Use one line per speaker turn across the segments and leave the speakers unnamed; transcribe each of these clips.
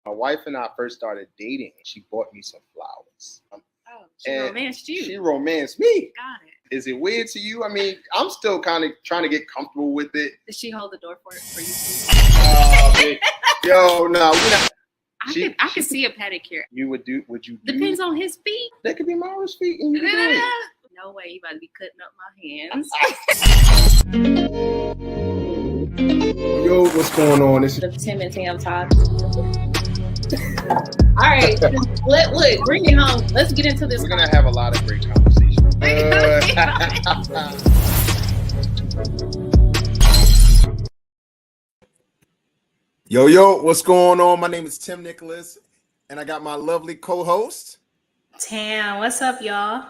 My wife and I first started dating. She bought me some flowers.
She romanced you.
She romanced me.
Got it.
Is it weird to you? I mean, I'm still kind of trying to get comfortable with it.
Did she hold the door for you?
Yo, no, we're not.
I could see a pedicure.
Would you do?
Depends on his feet.
That could be Mara's feet. And you can do it.
No way, you about to be cutting up my hands.
Yo, what's going on? This is
The Tim and Tam Talk. All right, look, bring it home. Let's get into this.
We're gonna have a lot of great conversations. Yo, what's going on? My name is Tim Nicholas, and I got my lovely co-host
Tam. What's up, y'all?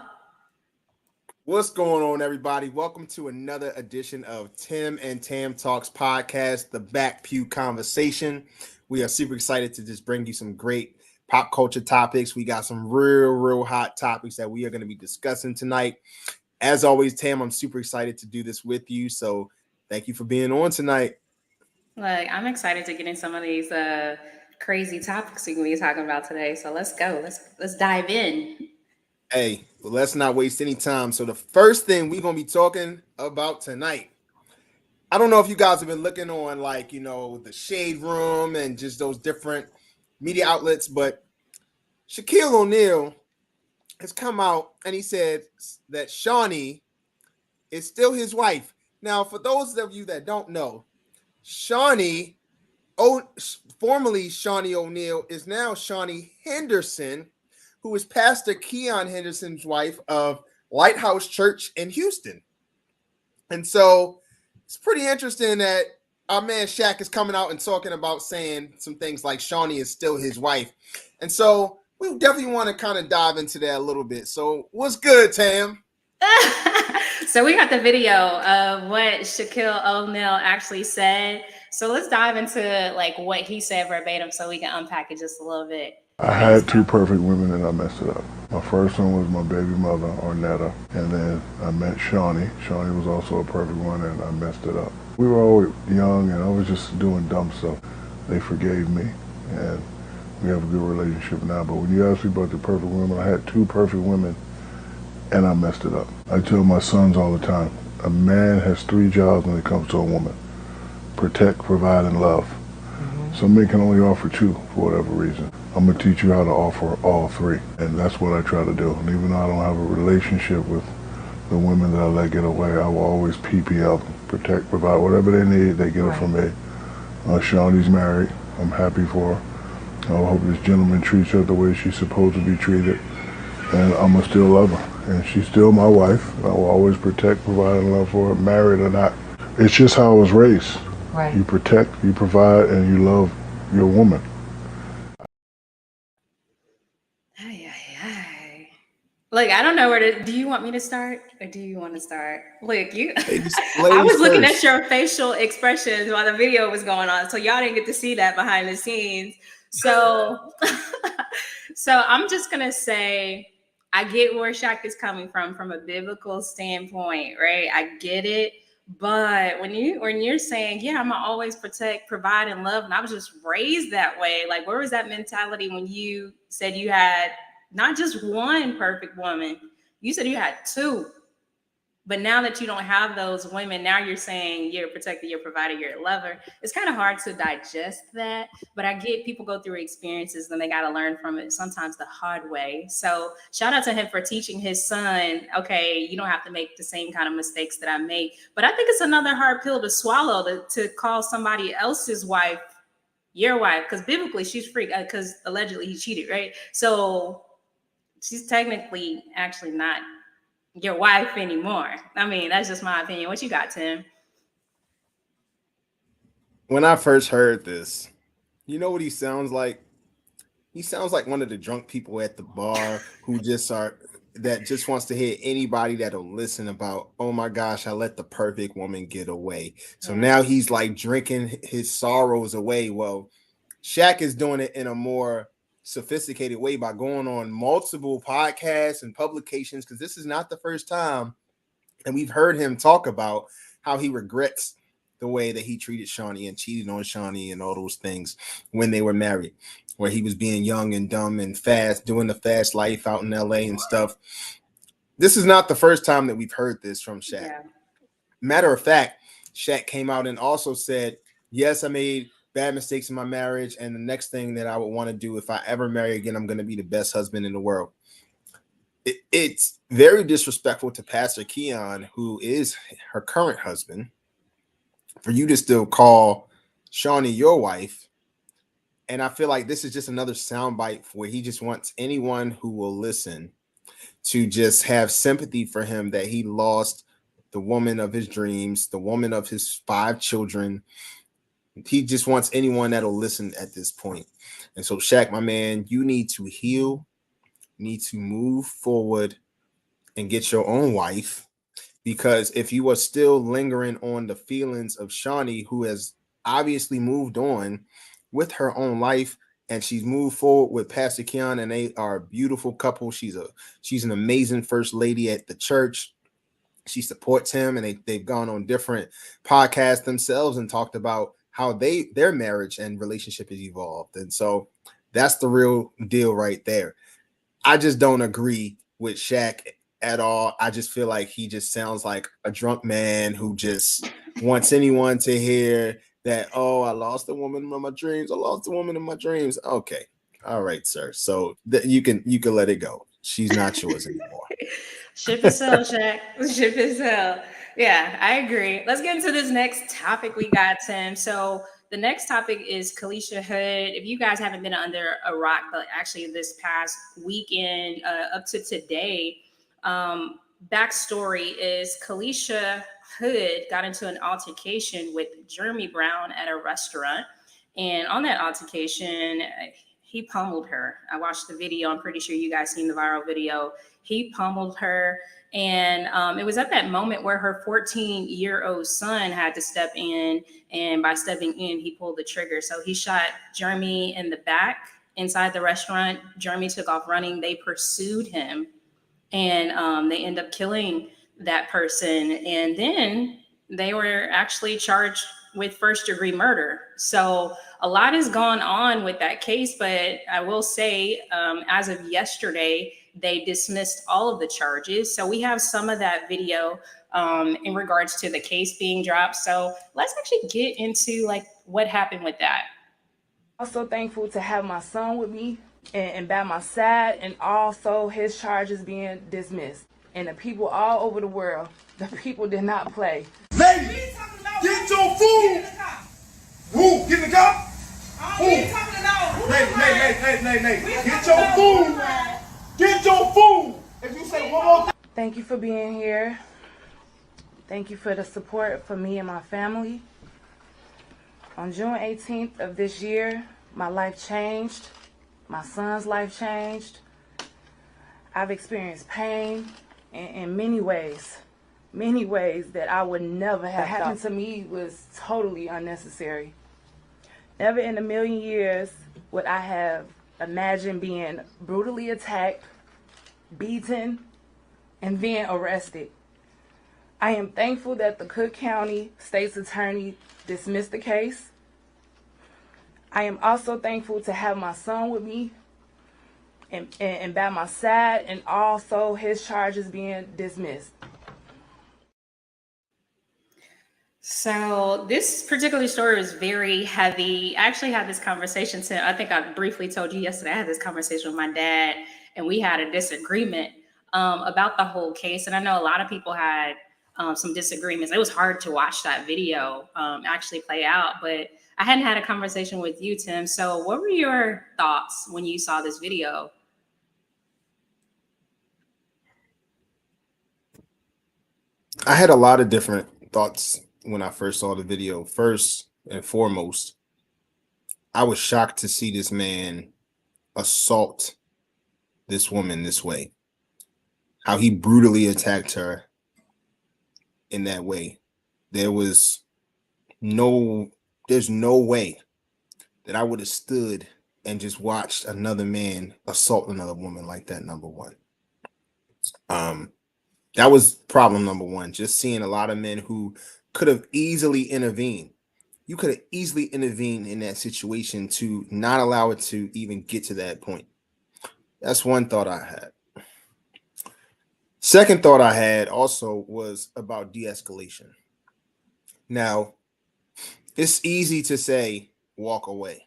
What's going on, everybody? Welcome to another edition of Tim and Tam Talks Podcast, the Back Pew Conversation. We are super excited to just bring you some great pop culture topics. We got some real hot topics that we are going to be discussing tonight. As always, Tam, I'm super excited to do this with you. So thank you for being on tonight.
Look, I'm excited to get in some of these crazy topics we're going to be talking about today. So let's go. Let's dive in.
Hey, well, let's not waste any time. So the first thing we're going to be talking about tonight, I don't know if you guys have been looking on the Shade Room and just those different media outlets, but Shaquille O'Neal has come out and he said that Shaunie is still his wife. Now, for those of you that don't know, Shaunie, formerly Shaunie O'Neal, is now Shaunie Henderson, who is Pastor Keon Henderson's wife of Lighthouse Church in Houston. And so it's pretty interesting that our man Shaq is coming out and talking about saying some things like Shaunie is still his wife. And so we definitely want to kind of dive into that a little bit. So what's good, Tam?
So we got the video of what Shaquille O'Neal actually said. So let's dive into what he said verbatim so we can unpack it just a little bit.
I had two perfect women and I messed it up. My first one was my baby mother, Ornetta, and then I met Shaunie. Shaunie was also a perfect one and I messed it up. We were all young and I was just doing dumb stuff. They forgave me and we have a good relationship now. But when you ask me about the perfect women, I had two perfect women and I messed it up. I tell my sons all the time, a man has three jobs when it comes to a woman: protect, provide, and love. Some men can only offer two for whatever reason. I'm going to teach you how to offer all three, and that's what I try to do. And even though I don't have a relationship with the women that I let get away, I will always PPL them. Protect, provide, whatever they need, they get it from me. Shaunie's married. I'm happy for her. I hope this gentleman treats her the way she's supposed to be treated, and I'm going to still love her. And she's still my wife. I will always protect, provide, and love for her, married or not. It's just how I was raised. Right. You protect, you provide, and you love your woman.
Look, I don't know where to. Do you want me to start, or do you want to start? Look, I was looking at your facial expressions while the video was going on, so y'all didn't get to see that behind the scenes. So, so I'm just gonna say, I get where Shaq is coming from a biblical standpoint, right? I get it. But when you're saying, yeah, I'm gonna always protect, provide, and love, and I was just raised that way, where was that mentality when you said you had not just one perfect woman, you said you had two? But now that you don't have those women, now you're saying you're a protector, you're a provider, you're a lover. It's kind of hard to digest that, but I get people go through experiences and they got to learn from it, sometimes the hard way. So shout out to him for teaching his son, okay, you don't have to make the same kind of mistakes that I make. But I think it's another hard pill to swallow to call somebody else's wife your wife, because biblically she's free, because allegedly he cheated, right? So she's technically actually not your wife anymore. I mean, that's just my opinion. What you got, Tim?
When I first heard this, you know what he sounds like? He sounds like one of the drunk people at the bar who just wants to hear anybody that'll listen about, oh my gosh, I let the perfect woman get away. So now he's like drinking his sorrows away. Well, Shaq is doing it in a more sophisticated way by going on multiple podcasts and publications, because this is not the first time, and we've heard him talk about how he regrets the way that he treated Shaunie and cheated on Shaunie and all those things when they were married, where he was being young and dumb and fast, doing the fast life out in LA and stuff. This is not the first time that we've heard this from Shaq. Yeah. Matter of fact, Shaq came out and also said, yes, I made bad mistakes in my marriage, and the next thing that I would want to do if I ever marry again, I'm going to be the best husband in the world. It's very disrespectful to Pastor Keon, who is her current husband, for you to still call Shaunie your wife. And I feel like this is just another soundbite where he just wants anyone who will listen to just have sympathy for him that he lost the woman of his dreams, the woman of his 5 children. He just wants anyone that'll listen at this point. And so, Shaq, my man, you need to heal, need to move forward and get your own wife. Because if you are still lingering on the feelings of Shaunie, who has obviously moved on with her own life, and she's moved forward with Pastor Keon, and they are a beautiful couple. She's an amazing first lady at the church. She supports him, and they've gone on different podcasts themselves and talked about how their marriage and relationship has evolved. And so that's the real deal right there. I just don't agree with Shaq at all. I just feel like he just sounds like a drunk man who just wants anyone to hear that, oh, I lost the woman of my dreams. I lost the woman of my dreams. Okay. All right, sir. So you can let it go. She's not yours anymore.
Ship is hell, Shaq. Ship is hell. Yeah, I agree. Let's get into this next topic we got, Tim. So the next topic is Carlishia Hood. If you guys haven't been under a rock, but actually this past weekend up to today, backstory is Carlishia Hood got into an altercation with Jeremy Brown at a restaurant. And on that altercation, he pummeled her. I watched the video. I'm pretty sure you guys seen the viral video. He pummeled her. And it was at that moment where her 14-year-old son had to step in. And by stepping in, he pulled the trigger. So he shot Jeremy in the back inside the restaurant. Jeremy took off running. They pursued him. And they end up killing that person. And then they were actually charged with first-degree murder. So a lot has gone on with that case, but I will say, as of yesterday, they dismissed all of the charges. So we have some of that video in regards to the case being dropped. So let's actually get into like what happened with that.
Also thankful to have my son with me and by my side, and also his charges being dismissed. And the people all over the world, the people did not play.
Ladies, get your food. Who? Get in the car? Who? Nay. Get your food. Get your food. If you say one more thing.
Thank you for being here. Thank you for the support for me and my family. On June 18th of this year, my life changed. My son's life changed. I've experienced pain in many ways that I would never have happened to me. Was totally unnecessary. Never in a million years would I have imagined being brutally attacked, beaten, and then arrested. I am thankful that the Cook County State's Attorney dismissed the case. I am also thankful to have my son with me and by my side, and also his charges being dismissed.
So this particular story is very heavy. I actually had this conversation I think I briefly told you yesterday. I had this conversation with my dad, and we had a disagreement about the whole case. And I know a lot of people had some disagreements. It was hard to watch that video actually play out, but I hadn't had a conversation with you, Tim. So what were your thoughts when you saw this video?
I had a lot of different thoughts when I first saw the video. First and foremost, I was shocked to see this man assault this woman this way. How he brutally attacked her in that way. There's no way that I would have stood and just watched another man assault another woman like that, number one. That was problem number one. Just seeing a lot of men who could have easily intervened. You could have easily intervened in that situation to not allow it to even get to that point. That's one thought I had. Second thought I had also was about de-escalation. Now, it's easy to say walk away,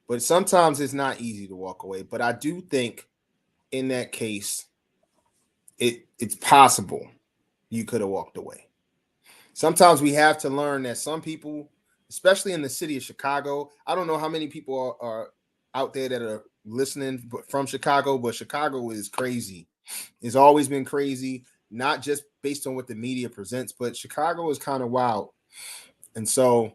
but sometimes it's not easy to walk away. But I do think in that case, it's possible you could have walked away. Sometimes we have to learn that some people, especially in the city of Chicago, I don't know how many people are out there that are listening from Chicago, but Chicago is crazy. It's always been crazy, not just based on what the media presents, but Chicago is kind of wild. And so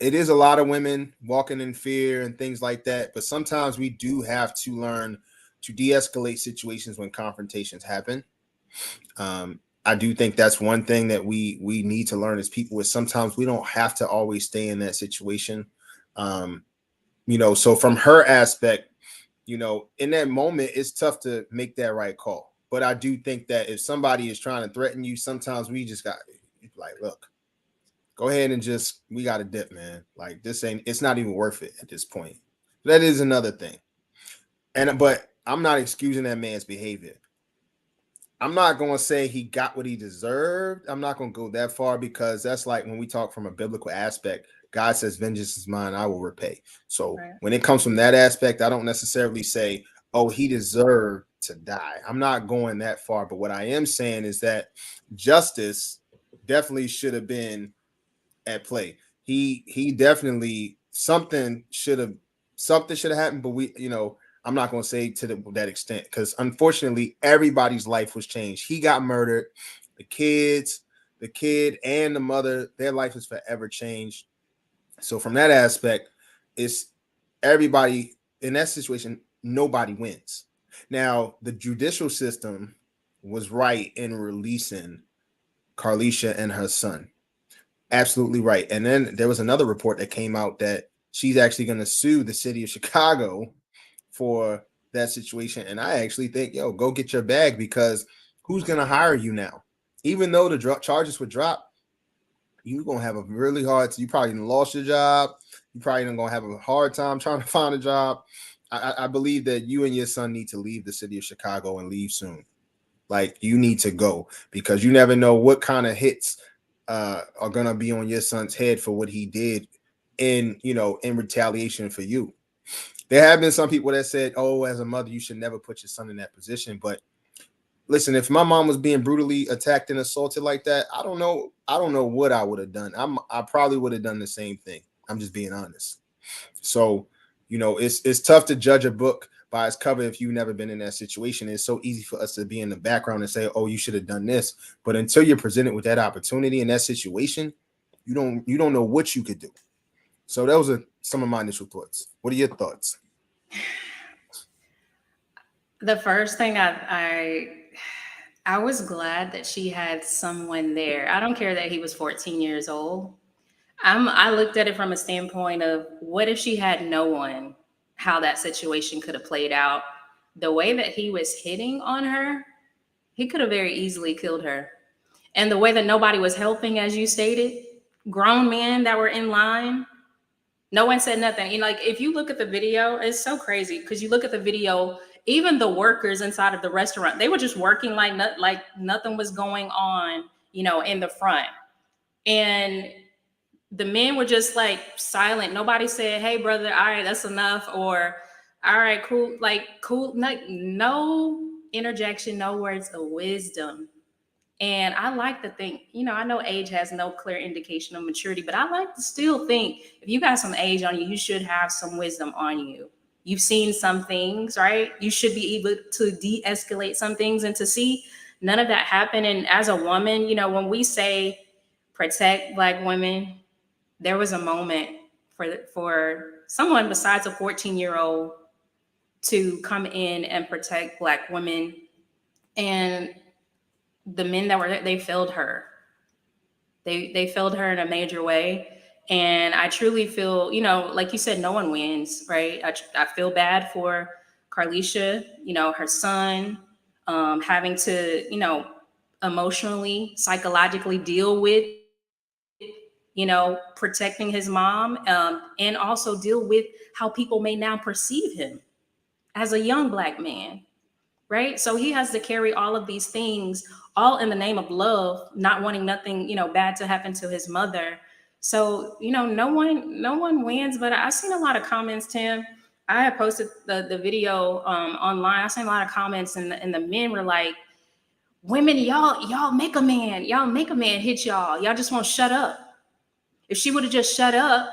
it is a lot of women walking in fear and things like that. But sometimes we do have to learn to de-escalate situations when confrontations happen. I do think that's one thing that we need to learn as people is sometimes we don't have to always stay in that situation. So from her aspect, in that moment, it's tough to make that right call. But I do think that if somebody is trying to threaten you, sometimes we just got like, look, go ahead and we got to dip, man. Like it's not even worth it at this point. That is another thing. But I'm not excusing that man's behavior. I'm not going to say he got what he deserved. I'm not going to go that far because that's like when we talk from a biblical aspect, God says, vengeance is mine, I will repay. So when it comes from that aspect, I don't necessarily say, oh, he deserved to die. I'm not going that far. But what I am saying is that justice definitely should have been at play. He definitely something should have happened, but I'm not going to say to that extent because unfortunately everybody's life was changed. He got murdered. The kid and the mother, their life is forever changed. So from that aspect, it's everybody in that situation, nobody wins. Now, the judicial system was right in releasing Carlishia and her son. Absolutely right. And then there was another report that came out that she's actually going to sue the city of Chicago for that situation. And I actually think, go get your bag because who's going to hire you now? Even though the charges were dropped, you're going to have a really hard time. You probably lost your job. You probably going to have a hard time trying to find a job. I believe that you and your son need to leave the city of Chicago and leave soon. Like you need to go because you never know what kind of hits are going to be on your son's head for what he did in retaliation for you. There have been some people that said, oh, as a mother, you should never put your son in that position. But listen, if my mom was being brutally attacked and assaulted like that, I don't know what I would have done. I probably would have done the same thing. I'm just being honest. So, it's tough to judge a book by its cover if you've never been in that situation. It's so easy for us to be in the background and say, oh, you should have done this. But until you're presented with that opportunity in that situation, you don't know what you could do. So those are some of my initial thoughts. What are your thoughts?
The first thing I was glad that she had someone there. I don't care that he was 14 years old. I looked at it from a standpoint of what if she had no one, how that situation could have played out. The way that he was hitting on her, he could have very easily killed her. And the way that nobody was helping, as you stated, grown men that were in line, no one said nothing. Like if you look at the video, it's so crazy because you look at the video, even the workers inside of the restaurant, they were just working like nothing was going on, in the front. And the men were just like silent. Nobody said, hey, brother, all right, that's enough. Or, all right, cool. Like, cool. No interjection, no words of wisdom. And I like to think, I know age has no clear indication of maturity, but I like to still think if you got some age on you, you should have some wisdom on you. You've seen some things, right? You should be able to de-escalate some things and to see none of that happen. And as a woman, when we say protect Black women, there was a moment for someone besides a 14-year-old to come in and protect Black women. And the men that were there, they failed her. They failed her in a major way. And I truly feel, like you said, no one wins, right? I feel bad for Carlishia, her son, having to, emotionally, psychologically deal with protecting his mom, and also deal with how people may now perceive him as a young Black man, right? So he has to carry all of these things, all in the name of love, not wanting nothing, bad to happen to his mother. So, no one wins. But I've seen a lot of comments, Tim. I had posted the video online. I seen a lot of comments, and the men were like, "Women, y'all make a man hit y'all. Y'all just won't shut up. If she would have just shut up,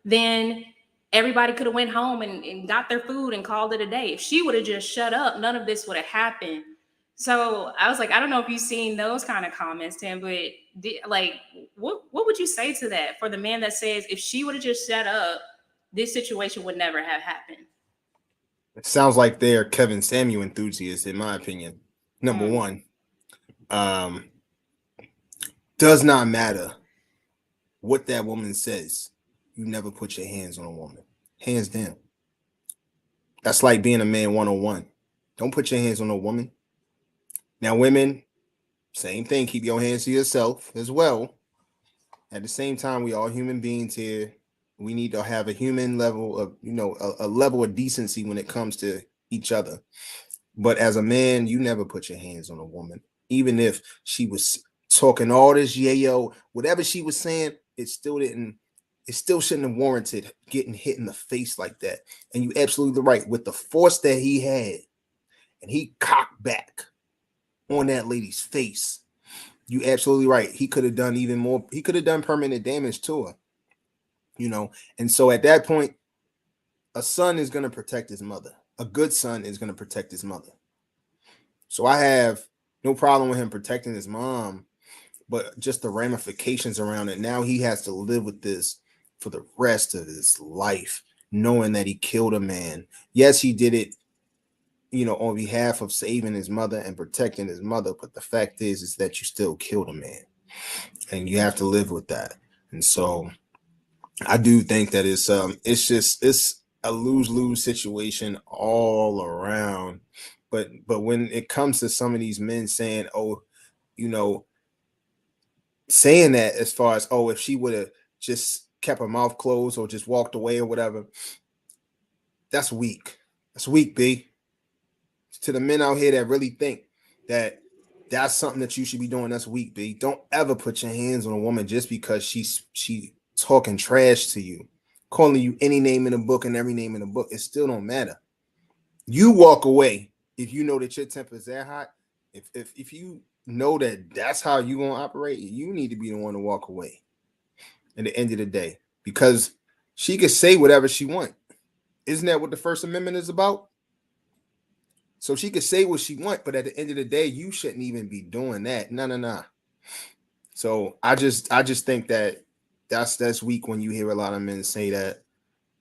then everybody could have went home and got their food and called it a day. If she would have just shut up, none of this would have happened." So I was like, I don't know if you've seen those kind of comments, Tim, but what would you say to that for the man that says, if she would have just shut up, this situation would never have happened?
It sounds like they're Kevin Samuel enthusiasts, in my opinion. Number one, does not matter what that woman says. You never put your hands on a woman. Hands down. That's like being a man 101. Don't put your hands on a woman. Now, women, same thing. Keep your hands to yourself as well. At the same time, we all human beings here. We need to have a human level of, a level of decency when it comes to each other. But as a man, you never put your hands on a woman. Even if she was talking all this yayo, whatever she was saying, it still shouldn't have warranted getting hit in the face like that. And you're absolutely right. With the force that he had, and he cocked back on that lady's face, you absolutely right. He could have done even more. He could have done permanent damage to her, And so at that point, a son is going to protect his mother. A good son is going to protect his mother. So I have no problem with him protecting his mom, but just the ramifications around it. Now he has to live with this for the rest of his life, knowing that he killed a man. Yes, he did it, on behalf of saving his mother and protecting his mother. But the fact is that you still killed a man, and you have to live with that. And so I do think that it's a lose-lose situation all around. But when it comes to some of these men saying, saying that as far as, if she would have just kept her mouth closed or just walked away or whatever, that's weak. That's weak, B. To the men out here that really think that that's something that you should be doing, that's weak, B. Don't ever put your hands on a woman just because she talking trash to you, calling you any name in the book and every name in the book. It still don't matter. You walk away if you know that your temper is that hot. If you know that that's how you gonna operate, you need to be the one to walk away at the end of the day, because she can say whatever she wants. Isn't that what the First Amendment is about? So she could say what she wants, but at the end of the day, you shouldn't even be doing that. No. So I just think that that's weak when you hear a lot of men say that,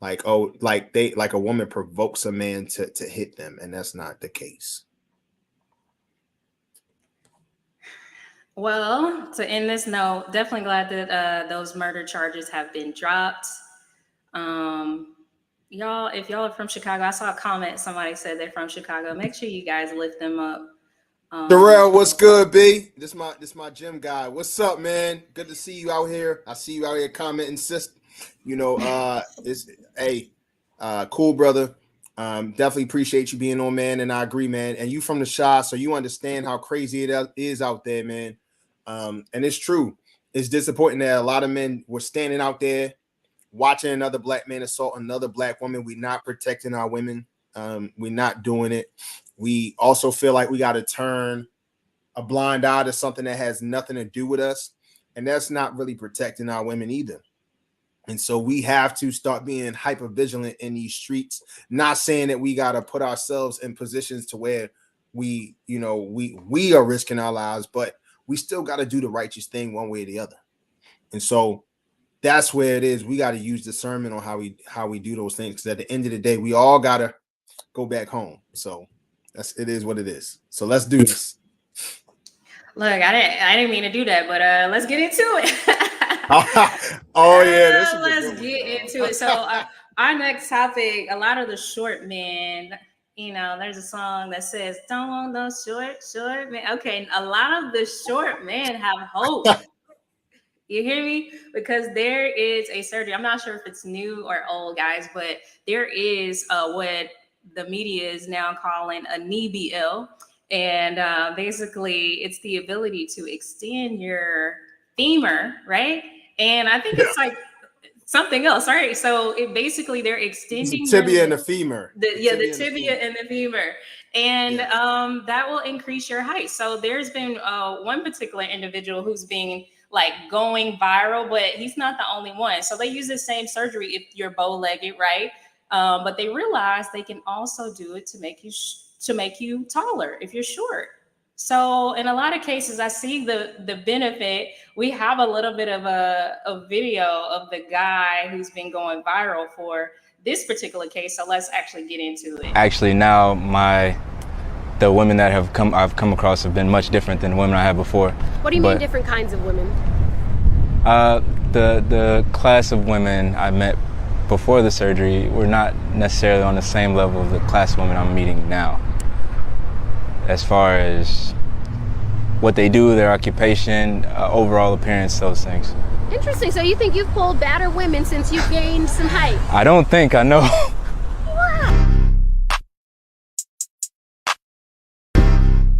like a woman provokes a man to hit them, and that's not the case.
Well, to end this note, definitely glad that those murder charges have been dropped. Y'all, if y'all are from Chicago, I saw a comment. Somebody said they're from Chicago. Make sure you guys lift them up.
Darrell, what's good, B? This my gym guy. What's up, man? Good to see you out here. I see you out here commenting, sis. Cool, brother. Definitely appreciate you being on, man. And I agree, man. And you from the Chi, so you understand how crazy it is out there, man. And it's true. It's disappointing that a lot of men were standing out there watching another black man assault another black woman. We're not protecting our women. We're not doing it. We also feel like we got to turn a blind eye to something that has nothing to do with us. And that's not really protecting our women either. And so we have to start being hyper vigilant in these streets. Not saying that we got to put ourselves in positions to where we are risking our lives, but we still got to do the righteous thing one way or the other. And so that's where it is. We got to use discernment on how we do those things. Because at the end of the day, we all got to go back home. So it is what it is. So let's do this.
Look, I didn't mean to do that, but let's get into it. Let's get into it. So our next topic, a lot of the short men, there's a song that says, "Don't want those short men." Okay, a lot of the short men have hope. You hear me? Because there is a surgery. I'm not sure if it's new or old, guys, but there is what the media is now calling a knee BL. And basically, it's the ability to extend your femur, right? And I think it's like something else, right? So it basically they're extending
the tibia and the femur.
The tibia and the femur, and that will increase your height. So there's been one particular individual who's being like going viral, but he's not the only one. So they use the same surgery if you're bow-legged, right? But they realize they can also do it to make you taller if you're short. So in a lot of cases, I see the benefit. We have a little bit of a video of the guy who's been going viral for this particular case. So let's actually get into it.
Actually, now the women that I've come across have been much different than the women I had before.
What do you mean different kinds of women?
The class of women I met before the surgery were not necessarily on the same level of the class of women I'm meeting now. As far as what they do, their occupation, overall appearance, those things.
Interesting. So you think you've pulled badder women since you've gained some height?
I don't think, I know.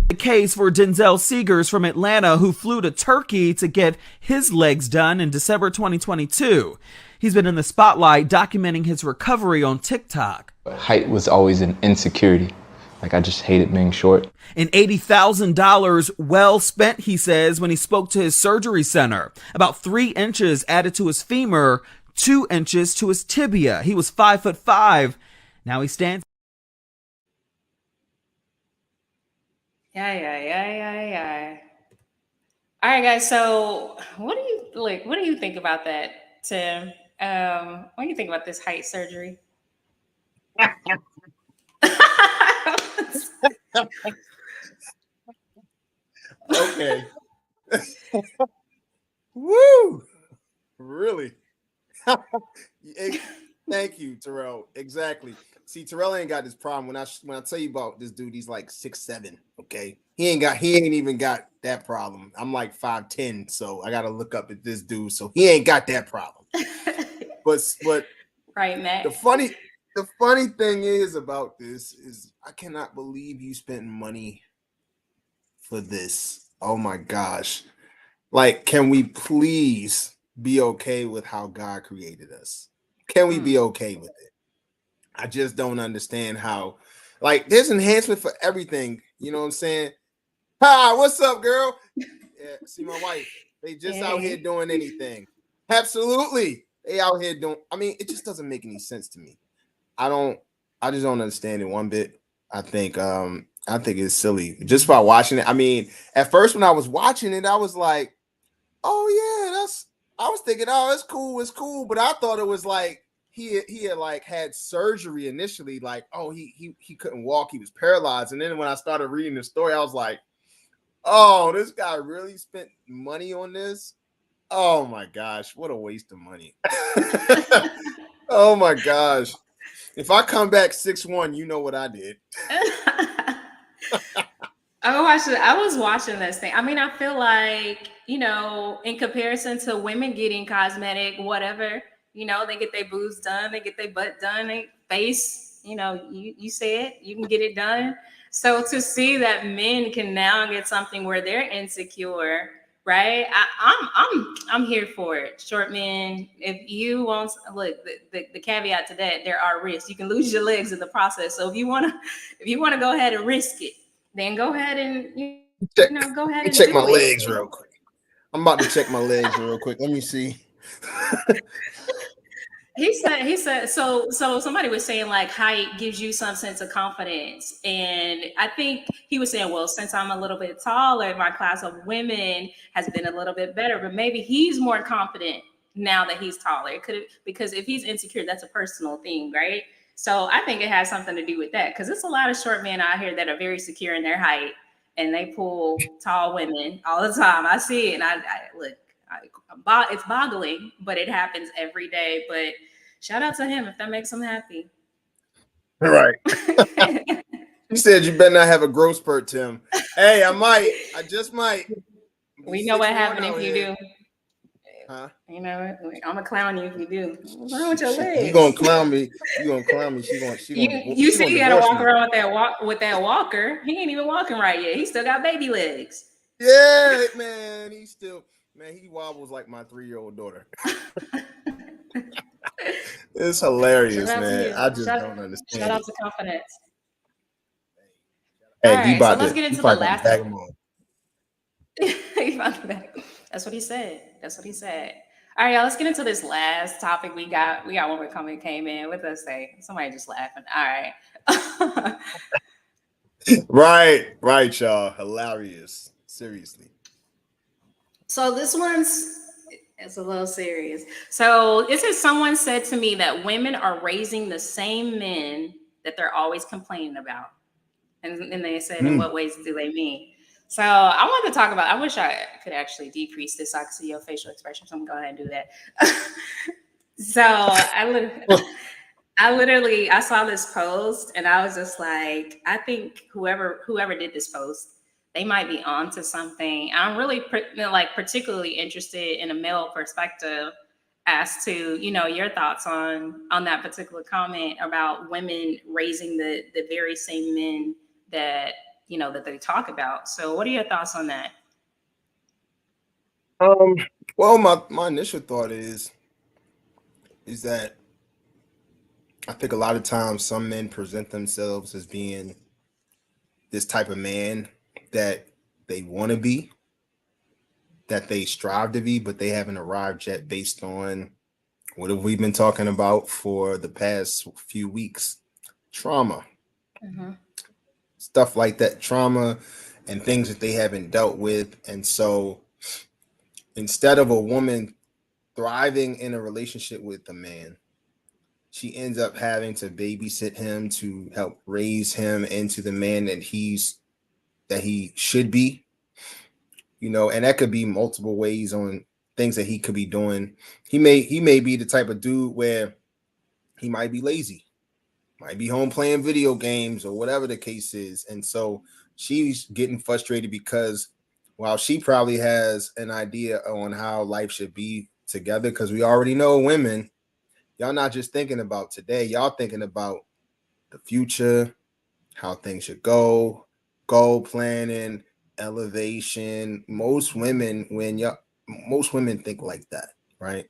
The case for Denzel Seegers from Atlanta, who flew to Turkey to get his legs done in December 2022. He's been in the spotlight documenting his recovery on TikTok.
Height was always an insecurity. Like, I just hated being short.
And $80,000 well spent, he says, when he spoke to his surgery center. About 3 inches added to his femur, 2 inches to his tibia. He was 5'5". Now he stands.
Yeah. All right, guys. So what do you think about that, Tim? What do you think about this height surgery?
Okay. Woo! Really? Thank you, Terrell. Exactly. See, Terrell ain't got this problem. When I tell you about this dude, he's like 6'7". Okay, he ain't even got that problem. I'm like 5'10", so I gotta look up at this dude. So he ain't got that problem. But
right, Matt.
The funny thing is about this is I cannot believe you spent money for this. Oh my gosh. Like, can we please be okay with how God created us? Can we be okay with it? I just don't understand how, like, there's enhancement for everything. You know what I'm saying? Hi, what's up, girl? Yeah, see my wife. They just out here doing anything. Absolutely. They out here doing, I mean, it just doesn't make any sense to me. I just don't understand it one bit. I think it's silly just by watching it. I mean, at first when I was watching it, I was like, oh yeah, I was thinking, oh, it's cool. But I thought it was like he had like had surgery initially, like, oh, he couldn't walk, he was paralyzed. And then when I started reading the story, I was like, oh, this guy really spent money on this. Oh my gosh, what a waste of money. Oh my gosh. If I come back 6'1", you know what I did.
I was watching this thing. I mean, I feel like, you know, in comparison to women getting cosmetic, whatever, you know, they get their boobs done, they get their butt done, their face, you know, you say it, you can get it done. So to see that men can now get something where they're insecure, right? I'm here for it. Short men, if you want, look, the caveat to that, there are risks. You can lose your legs in the process. So if you want to go ahead and risk it, then go ahead and go ahead and
check my legs real quick. I'm about to check my legs real quick. Let me see.
He said so somebody was saying like height gives you some sense of confidence, and I think he was saying, well, since I'm a little bit taller, my class of women has been a little bit better, but maybe he's more confident now that he's taller. Because if he's insecure, that's a personal thing, right? So I think it has something to do with that, because there's a lot of short men out here that are very secure in their height, and they pull tall women all the time. I see it, and I look. It's boggling, but it happens every day. But shout out to him if that makes him happy.
All right. You said you better not have a growth spurt, Tim. Hey, I just might.
We know what happened if you do.
Huh?
You know, I'm gonna clown you if you do. What's wrong with your legs?
You gonna clown me? You gonna clown me? She gonna
You see, you gotta walk
me.
around with that walker. He ain't even walking right yet. He still got baby legs.
Yeah, man. He wobbles like my 3-year-old daughter. It's hilarious, man. I just don't understand.
Shout out to confidence.
Hey,
all right, so let's get into the last. That's what he said. All right, y'all. Let's get into this last topic. We got one more comment came in. What does say? Somebody just laughing. All
right. Right, y'all. Hilarious. Seriously.
So this it's a little serious. So this is someone said to me that women are raising the same men that they're always complaining about. And they said, in what ways do they mean? So I wanted to talk about, I wish I could actually decrease this so I could see your facial expression. So I'm going to go ahead and do that. So I saw this post and I was just like, I think whoever did this post, they might be onto something. I'm really particularly interested in a male perspective as to, your thoughts on that particular comment about women raising the very same men that that they talk about. So what are your thoughts on that?
Well, my initial thought is that I think a lot of times some men present themselves as being this type of man that they want to be, that they strive to be, but they haven't arrived yet based on what have we been talking about for the past few weeks? Trauma. Mm-hmm. Stuff like that, trauma and things that they haven't dealt with. And so instead of a woman thriving in a relationship with a man, she ends up having to babysit him to help raise him into the man that he should be. And that could be multiple ways on things that he could be doing. He may be the type of dude where he might be lazy, might be home playing video games or whatever the case is. And so she's getting frustrated because while she probably has an idea on how life should be together, because we already know women, y'all not just thinking about today, y'all thinking about the future, how things should go, goal planning, elevation. Most women think like that, right?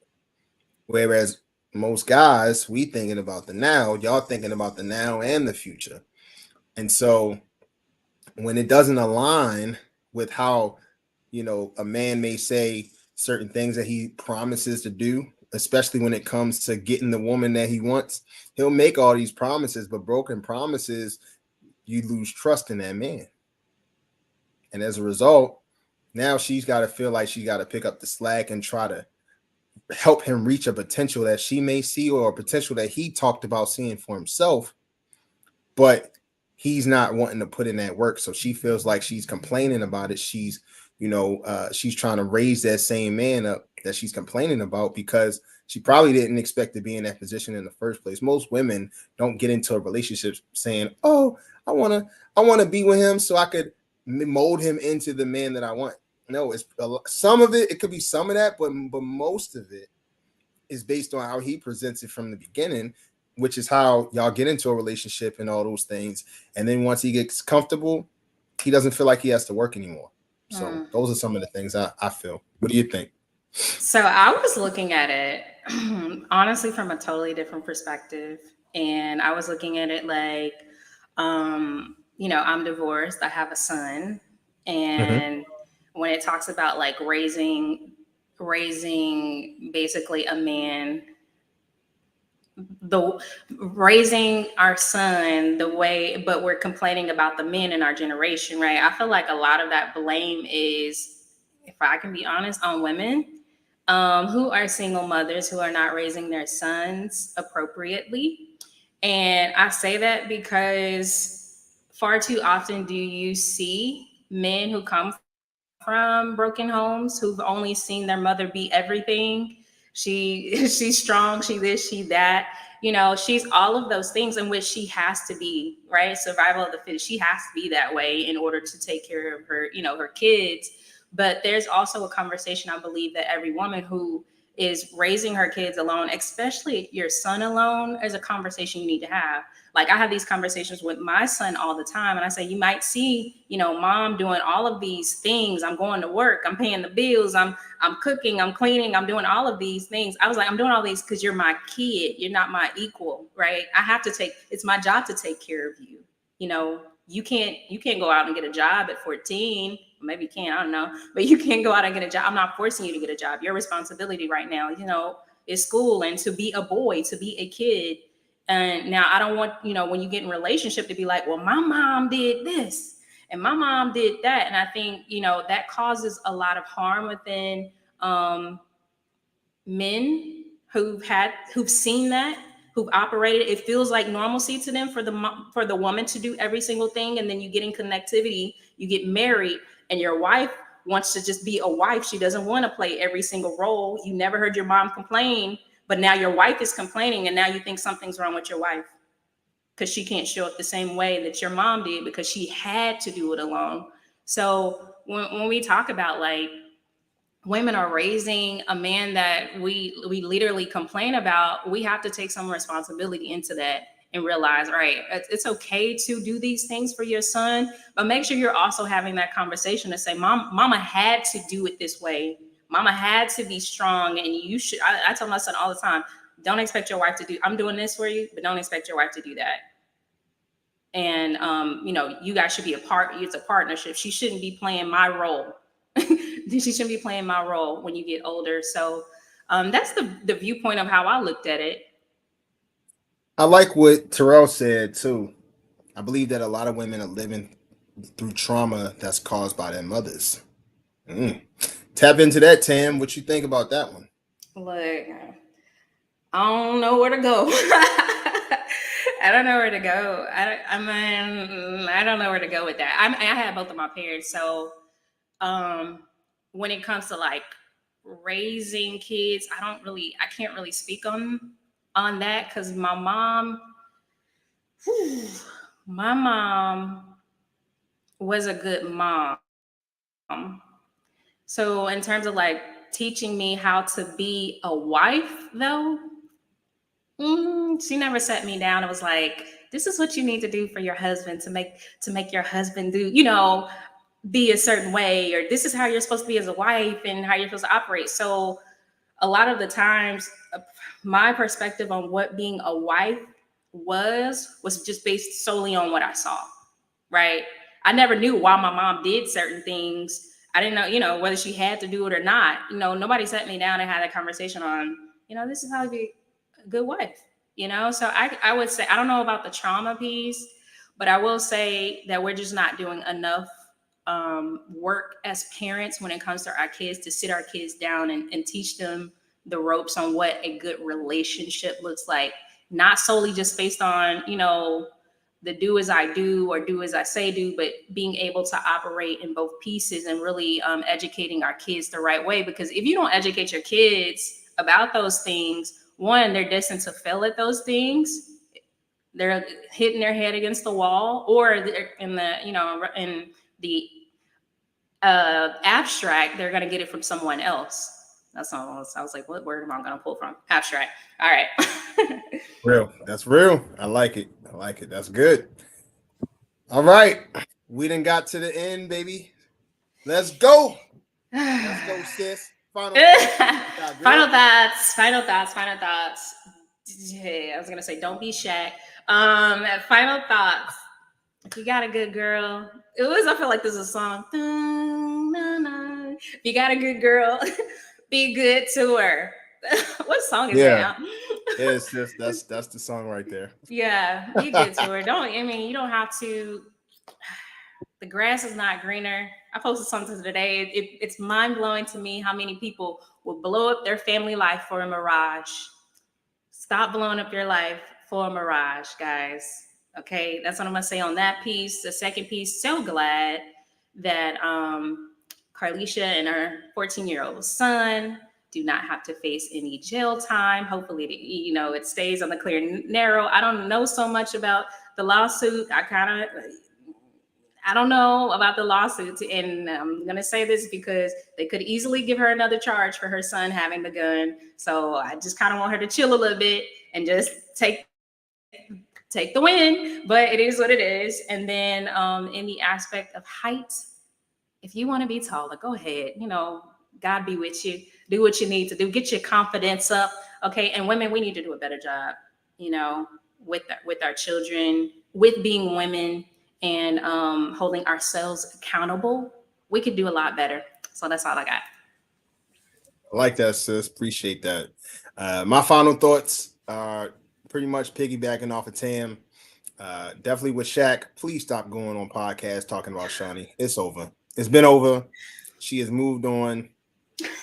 Whereas most guys, we thinking about the now, y'all thinking about the now and the future. And so when it doesn't align with how, a man may say certain things that he promises to do, especially when it comes to getting the woman that he wants, he'll make all these promises, but broken promises, you lose trust in that man. And as a result, now she's got to feel like she got to pick up the slack and try to help him reach a potential that she may see or a potential that he talked about seeing for himself, but he's not wanting to put in that work. So she feels like she's complaining about it. She's trying to raise that same man up that she's complaining about because she probably didn't expect to be in that position in the first place. Most women don't get into a relationship saying, "Oh, I want to be with him so I could mold him into the man that I want." No, it's some of it. It could be some of that, but most of it is based on how he presents it from the beginning, which is how y'all get into a relationship and all those things. And then once he gets comfortable, he doesn't feel like he has to work anymore. So those are some of the things I feel. What do you think?
So I was looking at it honestly from a totally different perspective, and I was looking at it like, I'm divorced. I have a son, and when it talks about like raising basically a man, raising our son the way, but we're complaining about the men in our generation, right? I feel like a lot of that blame is, if I can be honest, on women who are single mothers who are not raising their sons appropriately. And I say that because far too often do you see men who come from broken homes who've only seen their mother be everything. She's strong, she this, she that. She's all of those things in which she has to be, right? Survival of the fittest. She has to be that way in order to take care of her, her kids. But there's also a conversation, I believe, that every woman who is raising her kids alone, especially your son alone, is a conversation you need to have. Like I have these conversations with my son all the time. And I say, you might see, mom doing all of these things. I'm going to work. I'm paying the bills. I'm cooking. I'm cleaning. I'm doing all of these things. I was like, I'm doing all these because you're my kid. You're not my equal, right? It's my job to take care of you. You can't go out and get a job at 14. Maybe you can, I don't know. But you can't go out and get a job. I'm not forcing you to get a job. Your responsibility right now, is school and to be a boy, to be a kid. And now I don't want, when you get in a relationship to be like, well, my mom did this and my mom did that. And I think, that causes a lot of harm within men who've seen that, who've operated. It feels like normalcy to them for the woman to do every single thing. And then you get in connectivity, you get married, and your wife wants to just be a wife. She doesn't want to play every single role. You never heard your mom complain, but now your wife is complaining, and now you think something's wrong with your wife because she can't show up the same way that your mom did because she had to do it alone. So when we talk about like women are raising a man that we literally complain about, we have to take some responsibility into that and realize, right, it's okay to do these things for your son, but make sure you're also having that conversation to say, mama had to do it this way. Mama had to be strong, and you should. I tell my son all the time, don't expect your wife to do, I'm doing this for you, but don't expect your wife to do that. And, you guys should be it's a partnership. She shouldn't be playing my role. She shouldn't be playing my role when you get older. So that's the viewpoint of how I looked at it.
I like what Terrell said too. I believe that a lot of women are living through trauma that's caused by their mothers. Tap into that, Tam. What you think about that one?
Look, I don't know where to go. I don't know where to go. I don't know where to go with that. I had both of my parents, so when it comes to like raising kids, I can't really speak on that because my mom was a good mom. So in terms of like teaching me how to be a wife though, she never sat me down and was like, this is what you need to do for your husband to make your husband do, be a certain way, or this is how you're supposed to be as a wife and how you're supposed to operate. So a lot of the times my perspective on what being a wife was just based solely on what I saw, right? I never knew why my mom did certain things. I didn't know, whether she had to do it or not. Nobody sat me down and had a conversation on, this is how to be a good wife, So I would say, I don't know about the trauma piece, but I will say that we're just not doing enough work as parents when it comes to our kids, to sit our kids down and teach them the ropes on what a good relationship looks like, not solely just based on, the do as I do or do as I say do, but being able to operate in both pieces and really educating our kids the right way. Because if you don't educate your kids about those things, one, they're destined to fail at those things. They're hitting their head against the wall, or they're in the abstract, they're going to get it from someone else. That's all. I was like, what word am I going to pull from? Abstract. All right.
Real. That's real. I like it. That's good. All right. We done got to the end, baby. Let's go. Let's go, sis. Final thoughts.
Final thoughts. Yeah, I was going to say, don't be Shaq. Final thoughts. If you got a good girl, I feel like this is a song. If you got a good girl, be good to her. What song is that?
It's just that's the song right there.
Yeah, be good to her. You don't have to. The grass is not greener. I posted something today. It's mind blowing to me how many people will blow up their family life for a mirage. Stop blowing up your life for a mirage, guys. Okay, that's what I'm gonna say on that piece. The second piece, so glad that Carlishia and her 14-year-old son do not have to face any jail time. Hopefully, it stays on the clear and narrow. I don't know so much about the lawsuit. I don't know about the lawsuits, and I'm going to say this because they could easily give her another charge for her son having the gun. So I just kind of want her to chill a little bit and just take the win, but it is what it is. And then in the aspect of height, if you want to be taller, go ahead. You know, God be with you. Do what you need to do. Get your confidence up, okay? And women, we need to do a better job, you know, with our children, with being women, and holding ourselves accountable. We could do a lot better. So that's all I got.
I like that, sis. Appreciate that. My final thoughts are pretty much piggybacking off of Tam. Definitely with Shaq. Please stop going on podcasts talking about Shaunie. It's over. It's been over. She has moved on.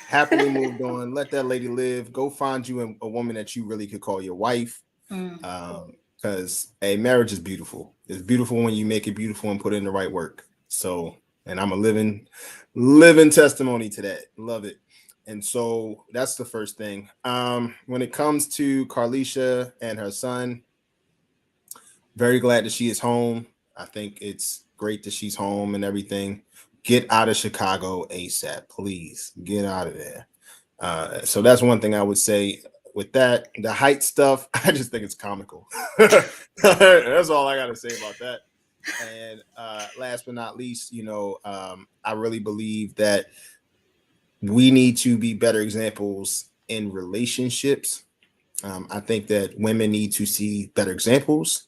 Happily moved on. Let that lady live. Go find you a woman that you really could call your wife. Because a marriage is beautiful. It's beautiful when you make it beautiful and put in the right work. So, and I'm a living testimony to that. Love it. And so that's the first thing. When it comes to Carlishia and her son, very glad that she is home. I think it's great that she's home and everything. Get out of Chicago ASAP, please. Get out of there. So that's one thing I would say with that. The height stuff, I just think it's comical. That's all I got to say about that. And last but not least, you know, I really believe that we need to be better examples in relationships. I think that women need to see better examples.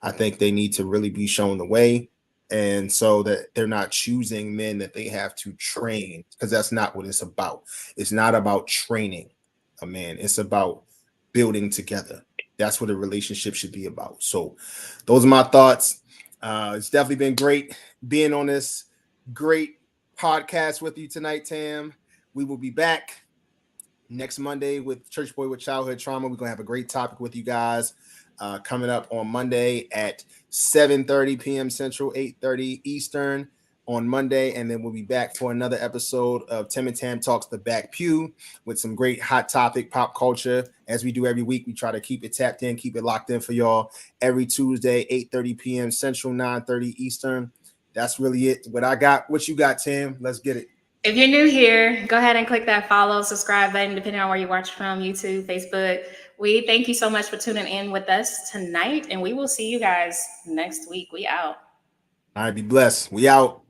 I think they need to really be shown the way. And so that they're not choosing men that they have to train, because that's not what it's about. It's not about training a man. It's about building together. That's what a relationship should be about. So those are my thoughts. It's definitely been great being on this great podcast with you tonight, Tam. We will be back next Monday with Church Boy with Childhood Trauma. We're going to have a great topic with you guys coming up on Monday at 7:30 p.m. Central, 8:30 Eastern on Monday. And then we'll be back for another episode of Tim and Tam Talks the Back Pew with some great hot topic pop culture. As we do every week, we try to keep it tapped in, keep it locked in for y'all every Tuesday, 8:30 p.m. Central, 9:30 Eastern. That's really it. What I got, what you got, Tim? Let's get it.
If you're new here, go ahead and click that follow, subscribe button, depending on where you watch from, YouTube, Facebook. We thank you so much for tuning in with us tonight, and we will see you guys next week. We out.
All right, be blessed. We out.